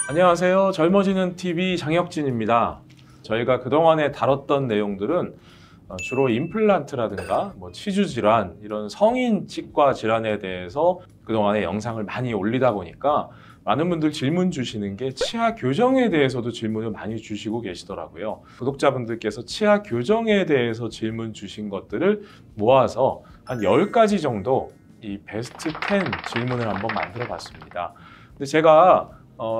안녕하세요. 젊어지는 TV 장혁진입니다. 저희가 그동안에 다뤘던 내용들은 주로 임플란트라든가 치주 질환, 이런 성인 치과 질환에 대해서 그동안에 영상을 많이 올리다 보니까 많은 분들 질문 주시는 게 치아 교정에 대해서도 질문을 많이 주시고 계시더라고요. 구독자분들께서 치아 교정에 대해서 질문 주신 것들을 모아서 한 10가지 정도 이 베스트 10 질문을 한번 만들어 봤습니다. 근데 제가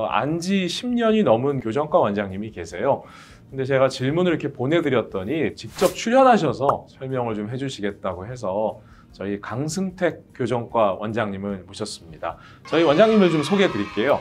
안지 10년이 넘은 교정과 원장님이 계세요. 근데 제가 질문을 이렇게 보내드렸더니 직접 출연하셔서 설명을 좀 해주시겠다고 해서 저희 강승택 교정과 원장님을 모셨습니다. 저희 원장님을 좀 소개해 드릴게요.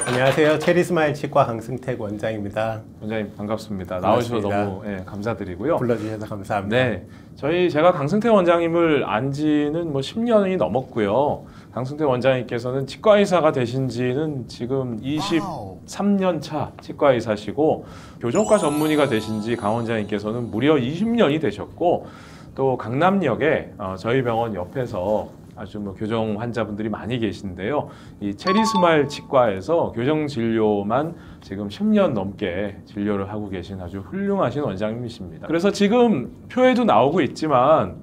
안녕하세요. 체리스마일 치과 강승택 원장입니다. 원장님 반갑습니다. 나오셔서 너무 감사드리고요. 불러주셔서 감사합니다. 네, 제가 강승택 원장님을 안 지는 10년이 넘었고요. 강승택 원장님께서는 치과의사가 되신 지는 지금 23년 차 치과의사시고, 교정과 전문의가 되신 지 강 원장님께서는 무려 20년이 되셨고, 또 강남역에 저희 병원 옆에서 아주 교정 환자분들이 많이 계신데요. 이 체리스마일 치과에서 교정 진료만 지금 10년 넘게 진료를 하고 계신 아주 훌륭하신 원장님이십니다. 그래서 지금 표에도 나오고 있지만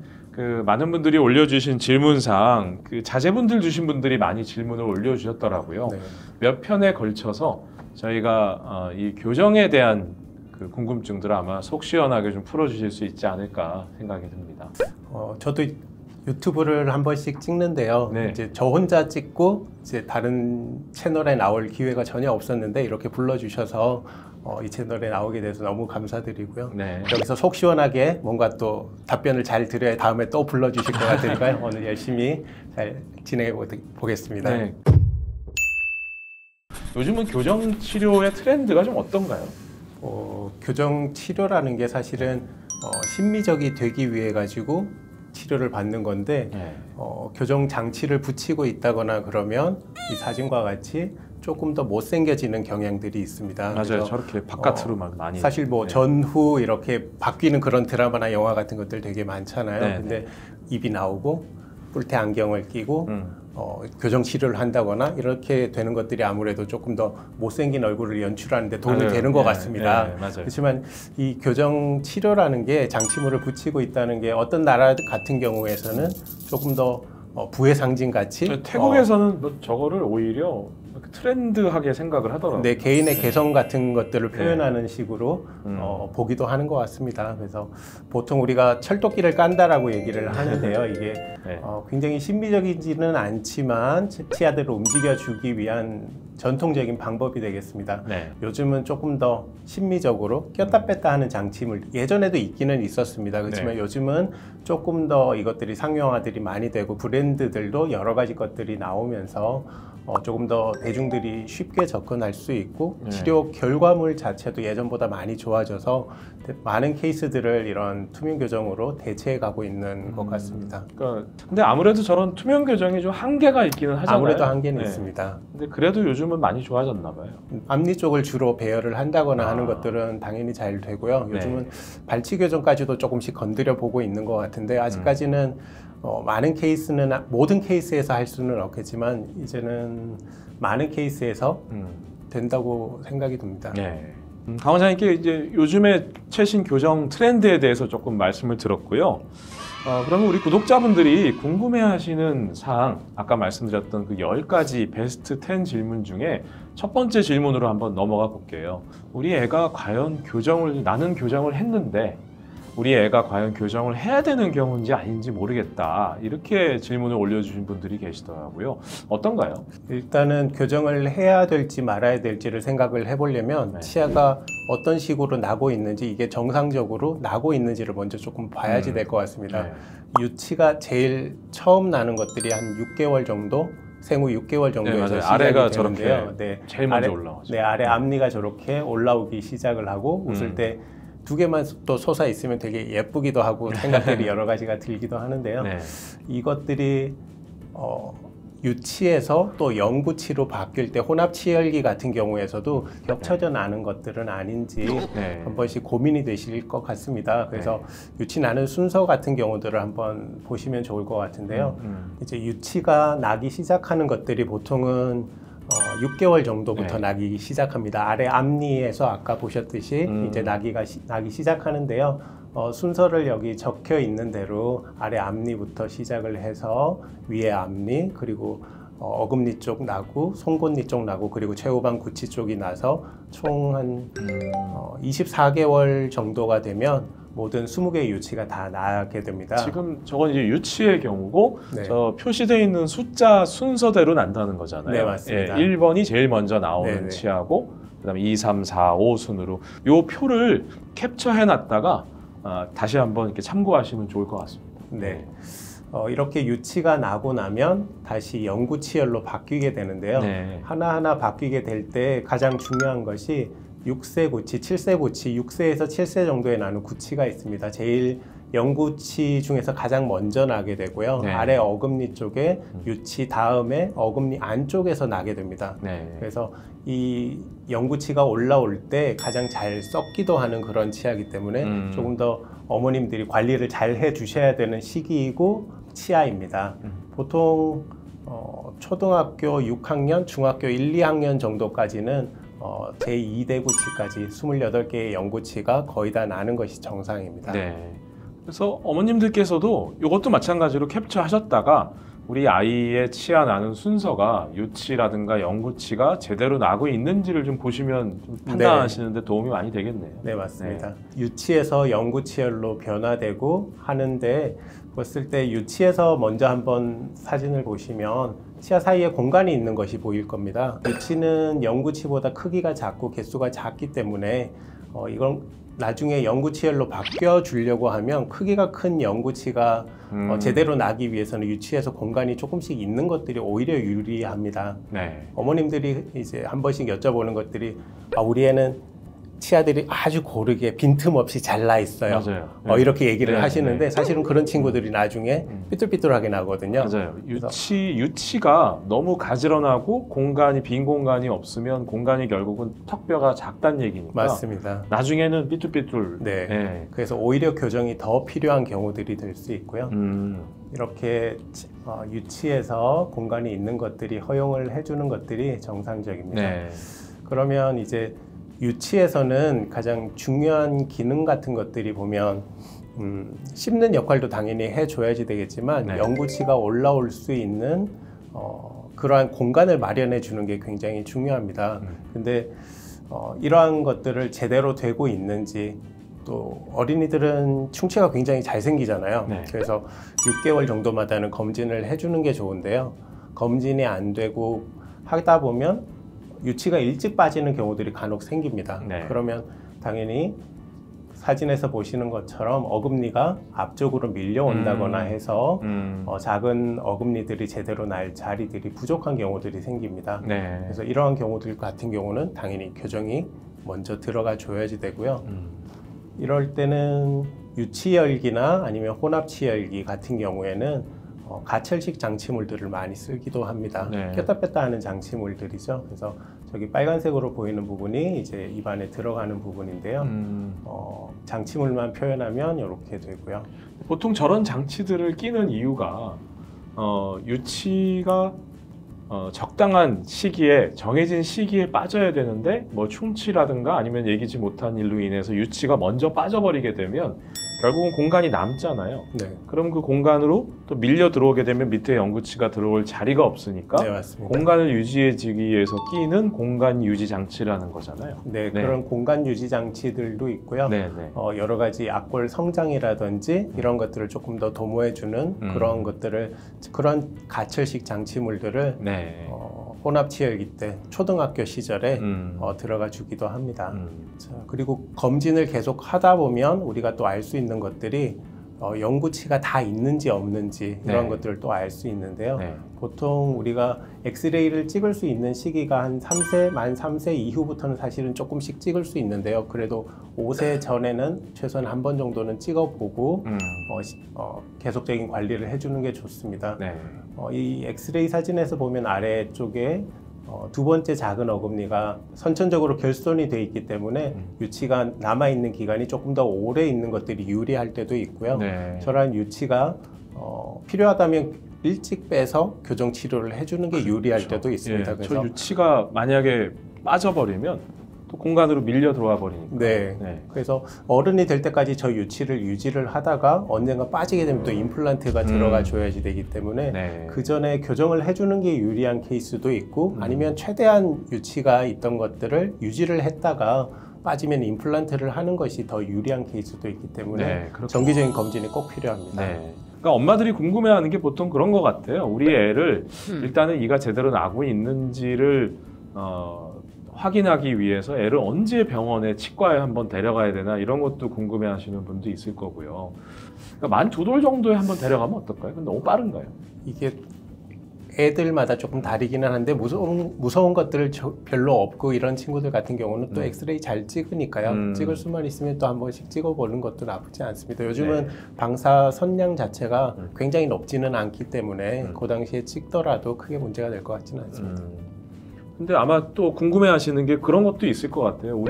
많은 분들이 올려주신 질문상 자제분들 주신 분들이 많이 질문을 올려주셨더라고요. 네. 몇 편에 걸쳐서 저희가 이 교정에 대한 궁금증들을 아마 속 시원하게 좀 풀어주실 수 있지 않을까 생각이 듭니다. 저도 유튜브를 한 번씩 찍는데요. 네. 이제 저 혼자 찍고 이제 다른 채널에 나올 기회가 전혀 없었는데 이렇게 불러주셔서 이 채널에 나오게 돼서 너무 감사드리고요. 네. 여기서 속 시원하게 뭔가 또 답변을 잘 드려야 다음에 또 불러주실 것 같으니까요. 오늘 열심히 잘 진행해 보겠습니다. 네. 요즘은 교정 치료의 트렌드가 좀 어떤가요? 교정 치료라는 게 사실은 심미적이 되기 위해 가지고 치료를 받는 건데, 교정 장치를 붙이고 있다거나 그러면 이 사진과 같이 조금 더 못생겨지는 경향들이 있습니다. 맞아요. 저렇게 바깥으로 많이. 사실 전후 이렇게 바뀌는 그런 드라마나 영화 같은 것들 되게 많잖아요. 네. 근데 입이 나오고 뿔테 안경을 끼고 교정 치료를 한다거나 이렇게 되는 것들이 아무래도 조금 더 못생긴 얼굴을 연출하는데 도움이 되는 것 같습니다. 맞아요. 그렇지만 이 교정 치료라는 게 장치물을 붙이고 있다는 게 어떤 나라 같은 경우에서는 조금 더 부의 상징 같이, 태국에서는 저거를 오히려 트렌드하게 생각을 하더라고요. 네, 개인의 개성 같은 것들을 표현하는 식으로 보기도 하는 것 같습니다. 그래서 보통 우리가 철도끼를 깐다라고 얘기를 하는데요. 이게 굉장히 신비적이지는 않지만 치아들을 움직여주기 위한 전통적인 방법이 되겠습니다. 네. 요즘은 조금 더 심미적으로 꼈다 뺐다 하는 장치물, 예전에도 있기는 있었습니다. 그렇지만 요즘은 조금 더 이것들이 상용화들이 많이 되고 브랜드들도 여러 가지 것들이 나오면서 조금 더 대중들이 쉽게 접근할 수 있고, 치료 결과물 자체도 예전보다 많이 좋아져서 많은 케이스들을 이런 투명 교정으로 대체해 가고 있는 것 같습니다. 근데 아무래도 저런 투명 교정이 좀 한계가 있기는 하잖아요. 아무래도 한계는 있습니다. 근데 그래도 요즘은 많이 좋아졌나 봐요. 앞니 쪽을 주로 배열을 한다거나 하는 것들은 당연히 잘 되고요. 요즘은 발치 교정까지도 조금씩 건드려 보고 있는 것 같은데, 아직까지는 많은 케이스는, 모든 케이스에서 할 수는 없겠지만 이제는 많은 케이스에서 된다고 생각이 듭니다. 네. 강 원장님께 이제 요즘의 최신 교정 트렌드에 대해서 조금 말씀을 들었고요. 그러면 우리 구독자분들이 궁금해하시는 사항, 아까 말씀드렸던 10가지 베스트 10 질문 중에 첫 번째 질문으로 한번 넘어가 볼게요. 우리 애가 과연 나는 교정을 했는데 우리 애가 과연 교정을 해야 되는 경우인지 아닌지 모르겠다, 이렇게 질문을 올려주신 분들이 계시더라고요. 어떤가요? 일단은 교정을 해야 될지 말아야 될지를 생각을 해보려면 치아가 어떤 식으로 나고 있는지, 이게 정상적으로 나고 있는지를 먼저 조금 봐야지 될 것 같습니다. 유치가 제일 처음 나는 것들이 한 6개월 정도, 생후 6개월 정도에서 시작이 아래가 되는데요. 저렇게 제일 먼저 올라오죠. 네, 아래 앞니가 저렇게 올라오기 시작을 하고 웃을 때 두 개만 또 솟아 있으면 되게 예쁘기도 하고 생각들이 여러 가지가 들기도 하는데요. 이것들이 유치에서 또 영구치로 바뀔 때 혼합치열기 같은 경우에서도 겹쳐져 나는 것들은 아닌지 한 번씩 고민이 되실 것 같습니다. 그래서 유치 나는 순서 같은 경우들을 한번 보시면 좋을 것 같은데요. 이제 유치가 나기 시작하는 것들이 보통은 6개월 정도부터 나기 시작합니다. 아래 앞니에서 아까 보셨듯이 이제 나기 시작하는데요. 순서를 여기 적혀 있는 대로 아래 앞니부터 시작을 해서 위에 앞니, 그리고 어금니 쪽 나고, 송곳니 쪽 나고, 그리고 최후방 구치 쪽이 나서 총 한 24개월 정도가 되면 모든 20개의 유치가 다 나게 됩니다. 지금 저건 이제 유치의 경우고 저 표시되어 있는 숫자 순서대로 난다는 거잖아요. 네, 맞습니다. 1번이 제일 먼저 나오는 치하고 그다음에 2, 3, 4, 5 순으로 요 표를 캡처해 놨다가 다시 한번 이렇게 참고하시면 좋을 것 같습니다. 네. 이렇게 유치가 나고 나면 다시 영구치열로 바뀌게 되는데요. 하나하나 바뀌게 될 때 가장 중요한 것이 6세 구치, 7세 구치, 6세에서 7세 정도에 나는 구치가 있습니다. 제일 영구치 중에서 가장 먼저 나게 되고요. 아래 어금니 쪽에 유치 다음에 어금니 안쪽에서 나게 됩니다. 그래서 이 영구치가 올라올 때 가장 잘 썩기도 하는 그런 치아이기 때문에 조금 더 어머님들이 관리를 잘 해주셔야 되는 시기이고 치아입니다. 보통 초등학교 6학년, 중학교 1, 2학년 정도까지는 제2대 구치까지 28개의 영구치가 거의 다 나는 것이 정상입니다. 그래서 어머님들께서도 이것도 마찬가지로 캡처하셨다가 우리 아이의 치아 나는 순서가 유치라든가 영구치가 제대로 나고 있는지를 좀 보시면 좀 판단하시는데 도움이 많이 되겠네요. 네, 맞습니다. 유치에서 영구치열로 변화되고 하는데 봤을 때 유치에서 먼저 한번 사진을 보시면 치아 사이에 공간이 있는 것이 보일 겁니다. 유치는 영구치보다 크기가 작고 개수가 작기 때문에 이건 나중에 영구치열로 바뀌어 주려고 하면 크기가 큰 영구치가 제대로 나기 위해서는 유치에서 공간이 조금씩 있는 것들이 오히려 유리합니다. 어머님들이 이제 한 번씩 여쭤보는 것들이 우리 애는 치아들이 아주 고르게 빈틈없이 잘 나 있어요. 이렇게 얘기를 하시는데 사실은 그런 친구들이 나중에 삐뚤삐뚤하게 나거든요. 유치가 너무 가지런하고 빈 공간이 없으면 공간이 결국은 턱뼈가 작다는 얘기니까. 맞습니다. 나중에는 삐뚤삐뚤. 그래서 오히려 교정이 더 필요한 경우들이 될 수 있고요. 이렇게 유치에서 공간이 있는 것들이 허용을 해주는 것들이 정상적입니다. 그러면 이제 유치에서는 가장 중요한 기능 같은 것들이 보면 씹는 역할도 당연히 해줘야지 되겠지만 영구치가 올라올 수 있는 그러한 공간을 마련해 주는 게 굉장히 중요합니다. 근데 이러한 것들을 제대로 되고 있는지, 또 어린이들은 충치가 굉장히 잘 생기잖아요. 그래서 6개월 정도마다는 검진을 해주는 게 좋은데요. 검진이 안 되고 하다 보면 유치가 일찍 빠지는 경우들이 간혹 생깁니다. 그러면 당연히 사진에서 보시는 것처럼 어금니가 앞쪽으로 밀려온다거나 해서 작은 어금니들이 제대로 날 자리들이 부족한 경우들이 생깁니다. 그래서 이러한 경우들 같은 경우는 당연히 교정이 먼저 들어가 줘야지 되고요. 이럴 때는 유치열기나 아니면 혼합치열기 같은 경우에는 가철식 장치물들을 많이 쓰기도 합니다. 꼈다 뺐다 하는 장치물들이죠. 그래서 저기 빨간색으로 보이는 부분이 이제 입안에 들어가는 부분인데요. 장치물만 표현하면 이렇게 되고요. 보통 저런 장치들을 끼는 이유가 유치가 적당한 시기에, 정해진 시기에 빠져야 되는데 뭐 충치라든가 아니면 예기치 못한 일로 인해서 유치가 먼저 빠져버리게 되면 결국은 공간이 남잖아요. 그럼 그 공간으로 또 밀려 들어오게 되면 밑에 영구치가 들어올 자리가 없으니까 공간을 유지해주기 위해서 끼는 공간 유지 장치라는 거잖아요. 그런 공간 유지 장치들도 있고요. 여러 가지 악골 성장이라든지 이런 것들을 조금 더 도모해주는 그런 것들을, 그런 가철식 장치물들을 혼합치열기 때 초등학교 시절에 들어가 주기도 합니다. 자, 그리고 검진을 계속 하다 보면 우리가 또 알 수 있는 것들이 영구치가 다 있는지 없는지 이런 네. 것들을 또 알 수 있는데요. 네. 보통 우리가 엑스레이를 찍을 수 있는 시기가 한 3세, 만 3세 이후부터는 사실은 조금씩 찍을 수 있는데요. 그래도 5세 전에는 최소한 한 번 정도는 찍어보고 계속적인 관리를 해주는 게 좋습니다. 네. 이 엑스레이 사진에서 보면 아래쪽에 두 번째 작은 어금니가 선천적으로 결손이 돼 있기 때문에 유치가 남아있는 기간이 조금 더 오래 있는 것들이 유리할 때도 있고요. 네. 저런 유치가 필요하다면 일찍 빼서 교정 치료를 해주는 게 유리할 때도 있습니다. 예, 그래서 저 유치가 만약에 빠져버리면 또 공간으로 밀려 들어와 버리니까. 네. 그래서 어른이 될 때까지 저 유치를 유지를 하다가 언젠가 빠지게 되면 또 임플란트가 들어가 줘야지 되기 때문에 네. 그 전에 교정을 해주는 게 유리한 케이스도 있고 아니면 최대한 유치가 있던 것들을 유지를 했다가 빠지면 임플란트를 하는 것이 더 유리한 케이스도 있기 때문에 네, 그렇군요. 정기적인 검진이 꼭 필요합니다. 네. 그러니까 엄마들이 궁금해하는 게 보통 그런 것 같아요. 우리 애를 일단은 이가 제대로 나고 있는지를 확인하기 위해서 애를 언제 병원에 치과에 한번 데려가야 되나 이런 것도 궁금해하시는 분도 있을 거고요. 그러니까 만 2돌 정도에 한번 데려가면 어떨까요? 너무 빠른가요? 이게 애들마다 조금 다르기는 한데 무서운 것들을 별로 없고 이런 친구들 같은 경우는 또 엑스레이 잘 찍으니까요. 찍을 수만 있으면 또 한 번씩 찍어보는 것도 나쁘지 않습니다. 요즘은 방사 선량 자체가 굉장히 높지는 않기 때문에 그 당시에 찍더라도 크게 문제가 될 것 같지는 않습니다. 근데 아마 또 궁금해하시는 게 그런 것도 있을 것 같아요.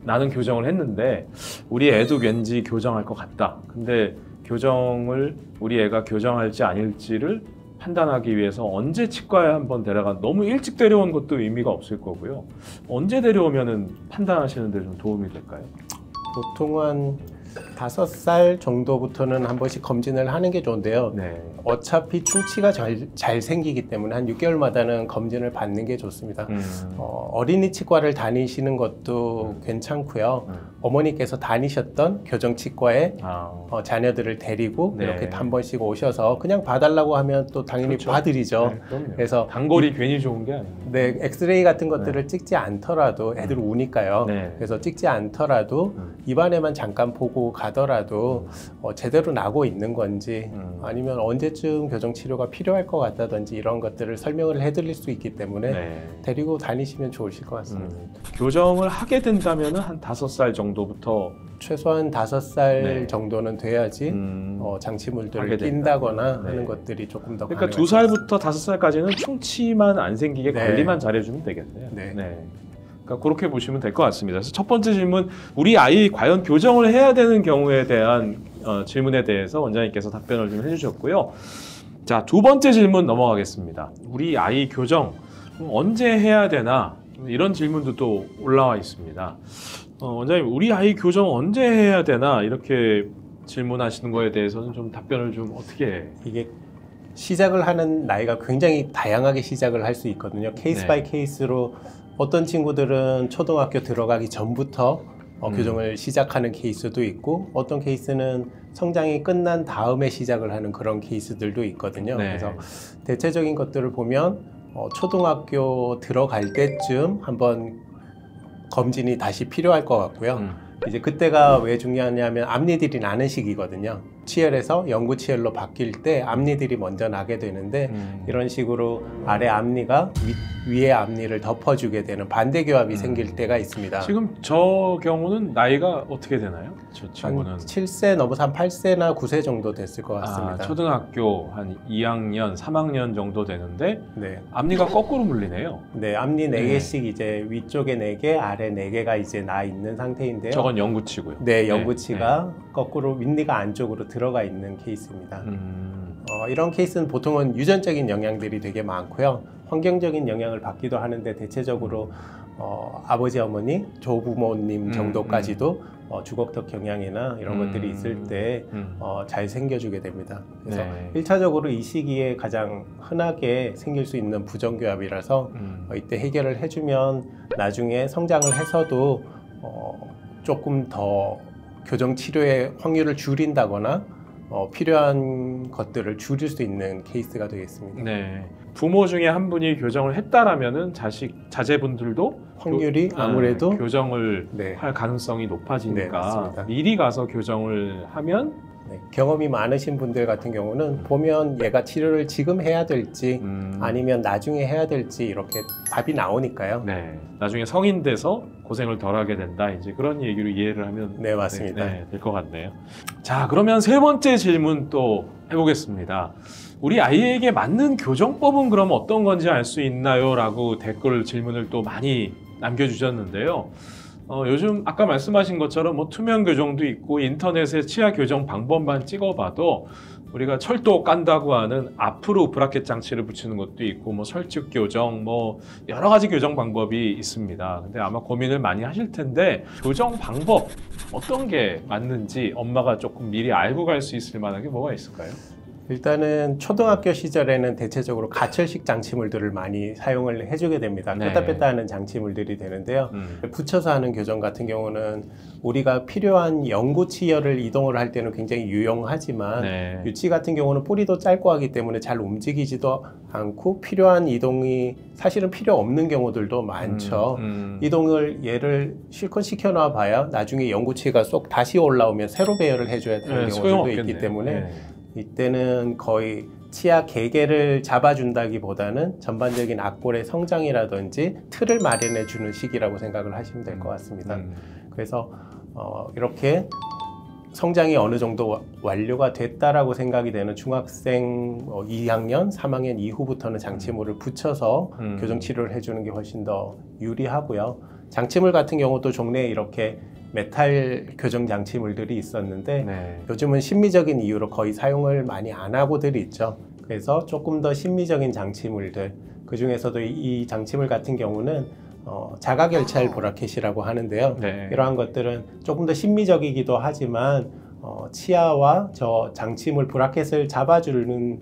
나는 교정을 했는데 우리 애도 왠지 교정할 것 같다. 근데 교정을 우리 애가 교정할지 아닐지를 판단하기 위해서 언제 치과에 한번 너무 일찍 데려온 것도 의미가 없을 거고요. 언제 데려오면은 판단하시는 데 좀 도움이 될까요? 보통은 5살 정도부터는 한 번씩 검진을 하는 게 좋은데요. 네. 어차피 충치가 잘 생기기 때문에 한 6개월마다는 검진을 받는 게 좋습니다. 어린이 치과를 다니시는 것도 괜찮고요. 어머니께서 다니셨던 교정치과에 자녀들을 데리고 네. 이렇게 한 번씩 오셔서 그냥 봐달라고 하면 또 당연히 그렇죠. 봐드리죠. 네, 그럼요. 그래서 단골이 괜히 좋은 게 아니에요. 네, 엑스레이 같은 것들을 찍지 않더라도 애들 우니까요. 네. 그래서 찍지 않더라도 입안에만 잠깐 보고 가더라도 제대로 나고 있는 건지 아니면 언제쯤 교정 치료가 필요할 것 같다든지 이런 것들을 설명을 해드릴 수 있기 때문에 데리고 다니시면 좋으실 것 같습니다. 교정을 하게 된다면 한 5살 정도부터 최소한 5살 정도는 돼야지 장치물들을 낀다거나 하는 것들이 조금 더 그러니까 가능하죠. 2살부터 5살까지는 충치만 안 생기게 관리만 잘해주면 되겠네요. 그러니까 그렇게 보시면 될 것 같습니다. 그래서 첫 번째 질문, 우리 아이 과연 교정을 해야 되는 경우에 대한 질문에 대해서 원장님께서 답변을 좀 해주셨고요. 자, 두 번째 질문 넘어가겠습니다. 우리 아이 교정 언제 해야 되나? 이런 질문도 또 올라와 있습니다. 원장님, 우리 아이 교정 언제 해야 되나? 이렇게 질문하시는 거에 대해서는 좀 답변을 좀 어떻게 이게 시작을 하는 나이가 굉장히 다양하게 시작을 할 수 있거든요. 케이스 바이 케이스로 어떤 친구들은 초등학교 들어가기 전부터 교정을 시작하는 케이스도 있고 어떤 케이스는 성장이 끝난 다음에 시작을 하는 그런 케이스들도 있거든요. 그래서 대체적인 것들을 보면 초등학교 들어갈 때쯤 한번 검진이 다시 필요할 것 같고요. 이제 그때가 왜 중요하냐면 앞니들이 나는 시기거든요. 치열에서 영구치열로 바뀔 때 앞니들이 먼저 나게 되는데 이런 식으로 아래 앞니가 위에 앞니를 덮어주게 되는 반대교합이 생길 때가 있습니다. 지금 저 경우는 나이가 어떻게 되나요? 저 친구는 한 7세 넘어서 한 8세나 9세 정도 됐을 것 같습니다. 초등학교 한 2학년, 3학년 정도 되는데 네. 앞니가 거꾸로 물리네요. 네, 앞니 4개씩 이제 위쪽에 4개, 아래 4개가 이제 나 있는 상태인데요. 저건 영구치고요. 네, 영구치가 거꾸로 윗니가 안쪽으로 들어가 있는 케이스입니다. 이런 케이스는 보통은 유전적인 영향들이 되게 많고요. 환경적인 영향을 받기도 하는데 대체적으로 아버지, 어머니, 조부모님 정도까지도 주걱턱 경향이나 이런 것들이 있을 때 잘 생겨주게 됩니다. 그래서 1차적으로 이 시기에 가장 흔하게 생길 수 있는 부정교합이라서 이때 해결을 해주면 나중에 성장을 해서도 조금 더 교정 치료의 확률을 줄인다거나 필요한 것들을 줄일 수 있는 케이스가 되겠습니다. 네. 부모 중에 한 분이 교정을 했다라면은 자제분들도 확률이 아무래도 교정을 할 가능성이 높아지니까 네, 미리 가서 교정을 하면 네, 경험이 많으신 분들 같은 경우는 보면 얘가 치료를 지금 해야 될지 아니면 나중에 해야 될지 이렇게 답이 나오니까요. 네. 나중에 성인 돼서 고생을 덜 하게 된다. 이제 그런 얘기로 이해를 하면 네, 맞습니다. 될 것 같네요. 자, 그러면 세 번째 질문 또 해보겠습니다. 우리 아이에게 맞는 교정법은 그럼 어떤 건지 알 수 있나요? 라고 댓글 질문을 또 많이 남겨주셨는데요. 요즘 아까 말씀하신 것처럼 뭐 투명 교정도 있고 인터넷에 치아 교정 방법만 찍어봐도 우리가 철도 깐다고 하는 앞으로 브라켓 장치를 붙이는 것도 있고 뭐 설축 교정 뭐 여러 가지 교정 방법이 있습니다. 근데 아마 고민을 많이 하실 텐데 교정 방법 어떤 게 맞는지 엄마가 조금 미리 알고 갈 수 있을 만한 게 뭐가 있을까요? 일단은 초등학교 시절에는 대체적으로 가철식 장치물들을 많이 사용을 해주게 됩니다. 네. 뺐다 뺐다 하는 장치물들이 되는데요. 붙여서 하는 교정 같은 경우는 우리가 필요한 연구치열을 이동을 할 때는 굉장히 유용하지만 네. 유치 같은 경우는 뿌리도 짧고 하기 때문에 잘 움직이지도 않고 필요한 이동이 사실은 필요 없는 경우들도 많죠. 이동을 얘를 실컷 시켜놔 봐야 나중에 연구치가 쏙 다시 올라오면 새로 배열을 해줘야 되는 경우들도 소용없겠네요. 있기 때문에 네. 이때는 거의 치아 개개를 잡아준다기보다는 전반적인 악볼의 성장이라든지 틀을 마련해 주는 시기라고 생각을 하시면 될 것 같습니다. 그래서 이렇게 성장이 어느 정도 완료가 됐다라고 생각이 되는 중학생 2학년, 3학년 이후부터는 장치물을 붙여서 교정 치료를 해주는 게 훨씬 더 유리하고요. 장치물 같은 경우도 종래에 이렇게 메탈 교정 장치물들이 있었는데 네. 요즘은 심미적인 이유로 거의 사용을 많이 안 하고들 있죠. 그래서 조금 더 심미적인 장치물들, 그 중에서도 이 장치물 같은 경우는 자가결찰 브라켓이라고 하는데요. 네. 이러한 것들은 조금 더 심미적이기도 하지만 치아와 저 장치물 브라켓을 잡아주는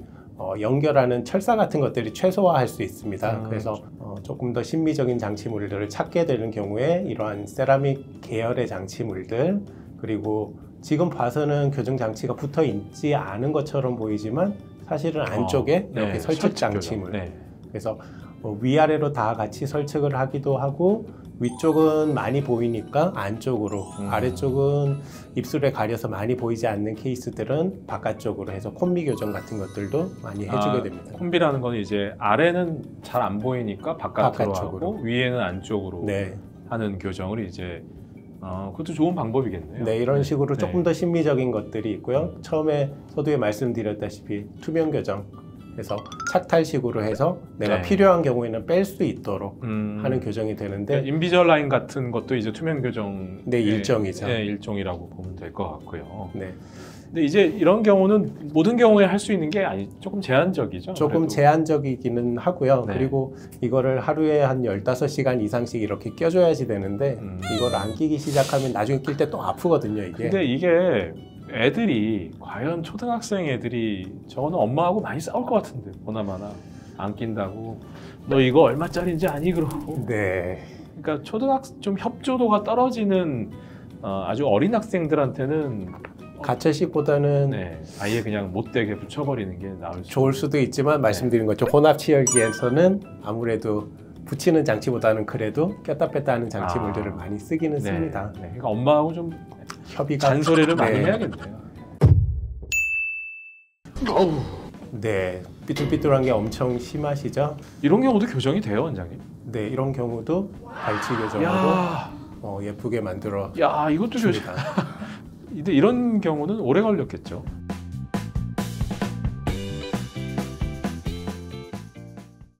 연결하는 철사 같은 것들이 최소화할 수 있습니다. 그래서 조금 더 심미적인 장치물들을 찾게 되는 경우에 이러한 세라믹 계열의 장치물들, 그리고 지금 봐서는 교정 장치가 붙어 있지 않은 것처럼 보이지만 사실은 안쪽에 이렇게 네. 설치 장치물, 네. 그래서 위아래로 다 같이 설치를 하기도 하고 위쪽은 많이 보이니까 안쪽으로, 아래쪽은 입술에 가려서 많이 보이지 않는 케이스들은 바깥쪽으로 해서 콤비 교정 같은 것들도 많이 해주게 됩니다. 콤비라는 건 이제 아래는 잘 안 보이니까 바깥으로 바깥쪽으로. 하고 위에는 안쪽으로 네, 하는 교정을 이제 그것도 좋은 방법이겠네요. 네, 이런 식으로 네. 조금 더 심미적인 것들이 있고요. 처음에 서두에 말씀드렸다시피 투명 교정, 그래서 착탈식으로 해서 내가 네. 필요한 경우에는 뺄 수 있도록 하는 교정이 되는데 그러니까 인비저라인 같은 것도 이제 투명 교정 네, 일종이죠. 네, 일종이라고 보면 될 것 같고요. 네, 근데 이제 이런 경우는 모든 경우에 할 수 있는 게 아니 조금 제한적이죠. 조금 그래도. 제한적이기는 하고요. 네. 그리고 이거를 하루에 한 15시간 이상씩 이렇게 껴줘야지 되는데 이걸 안 끼기 시작하면 나중에 낄 때 또 아프거든요, 이게. 근데 이게 애들이 과연 초등학생 애들이 저는 엄마하고 많이 싸울 것 같은데 보나마나 안 낀다고 너 이거 얼마짜리인지 아니 그러고. 네. 그러니까 좀 협조도가 떨어지는 아주 어린 학생들한테는 가채식보다는 네, 아예 그냥 못되게 붙여버리는 게 나을 수. 좋을 수도 있지만 말씀드린 것처럼 혼합 치열기에서는 아무래도 붙이는 장치보다는 그래도 꼈다 뺐다 하는 장치물들을 많이 쓰기는 네, 씁니다. 네. 그러니까 엄마하고 좀 협의가 잔소리를 많이 네. 해야겠네요. 네, 삐뚤삐뚤한 게 엄청 심하시죠? 이런 경우도 교정이 돼요, 원장님? 네, 이런 경우도 발치 교정으로 야, 예쁘게 만들어 야 이것도 교정. 줍니다. 근데 이런 경우는 오래 걸렸겠죠.